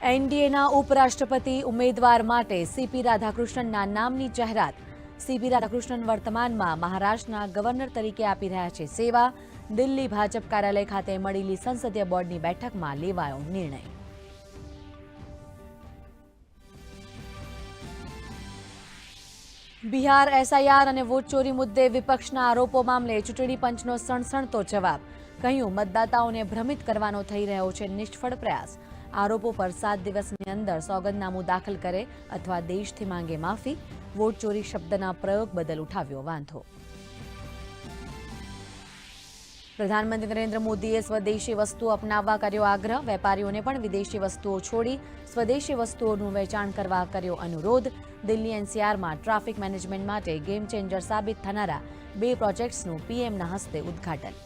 એનડીએના ઉપરાષ્ટ્રપતિ ઉમેદવાર માટે સીપી રાધાકૃષ્ણનના નામની જાહેરાત. સીપી રાધાકૃષ્ણન વર્તમાનમાં મહારાષ્ટ્રના ગવર્નર તરીકે આપી રહ્યા છે સેવા. દિલ્હી ભાજપ કાર્યાલય ખાતે મળેલી સંસદીય બોર્ડની બેઠકમાં લેવાયો નિર્ણય. બિહાર એસઆઈઆર અને વોટ ચોરી મુદ્દે વિપક્ષના આરોપો મામલે ચૂંટણી પંચનો સણસણતો જવાબ. કહ્યું, મતદાતાઓને ભ્રમિત કરવાનો થઈ રહ્યો છે નિષ્ફળ પ્રયાસ. આરોપો પર 7 દિવસની અંદર સોગંદનામું દાખલ કરે અથવા દેશથી માંગે માફી. વોટ ચોરી શબ્દના પ્રયોગ બદલ ઉઠાવ્યો વાંધો. પ્રધાનમંત્રી નરેન્દ્ર મોદીએ સ્વદેશી વસ્તુઓ અપનાવવા કર્યો આગ્રહ. વેપારીઓને પણ વિદેશી વસ્તુઓ છોડી સ્વદેશી વસ્તુઓનું વેચાણ કરવા કર્યો અનુરોધ. દિલ્હી એનસીઆરમાં ટ્રાફિક મેનેજમેન્ટ માટે ગેમ ચેન્જર સાબિત થનારા 2 પ્રોજેક્ટ્સનું પીએમના હસ્તે ઉદ્ઘાટન.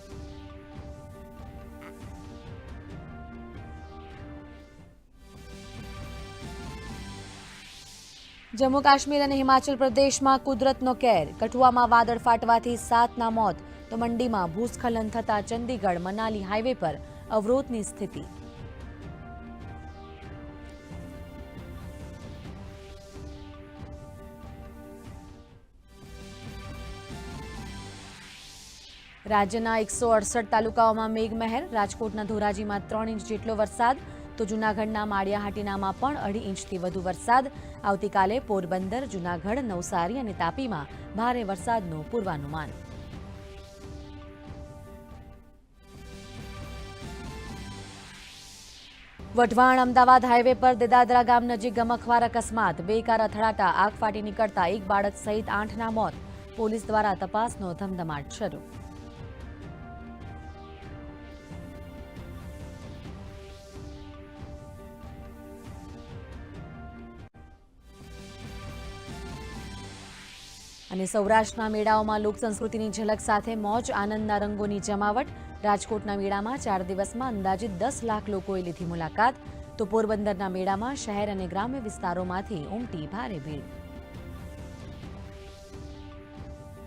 જમ્મુ કાશ્મીર અને હિમાચલ પ્રદેશમાં કુદરતનો કેર. કઠુઆમાં વાદળ ફાટવાથી 7ના મોત, તો મંડીમાં ભૂસ્ખલન થતા ચંદીગઢ મનાલી હાઈવે પર અવરોધની સ્થિતિ. રાજ્યના 168 તાલુકાઓમાં મેઘમહેર. રાજકોટના ધોરાજીમાં 3 ઇંચ જેટલો વરસાદ, તો જૂનાગઢના માળિયાહાટીનામાં પણ 2.5 ઇંચથી વધુ વરસાદ. આવતીકાલે પોરબંદર, જૂનાગઢ, નવસારી અને તાપીમાં ભારે વરસાદનું પૂર્વાનુમાન. વઢવાણ અમદાવાદ હાઈવે પર દેદાદરા ગામ નજીક ગમખ્વાર અકસ્માત. 2 કાર અથડાતા આગ ફાટી નીકળતા 1 બાળક સહિત 8ના મોત. પોલીસ દ્વારા તપાસનો ધમધમાટ શરૂ. અને સૌરાષ્ટ્રના મેળાઓમાં લોકસંસ્કૃતિની ઝલક સાથે મોજ આનંદના રંગોની જમાવટ. રાજકોટના મેળામાં 4 દિવસમાં અંદાજિત 10 લાખ લોકોએ લીધી મુલાકાત, તો પોરબંદરના મેળામાં શહેર અને ગ્રામ્ય વિસ્તારોમાંથી ઉમટી ભારે ભીડ.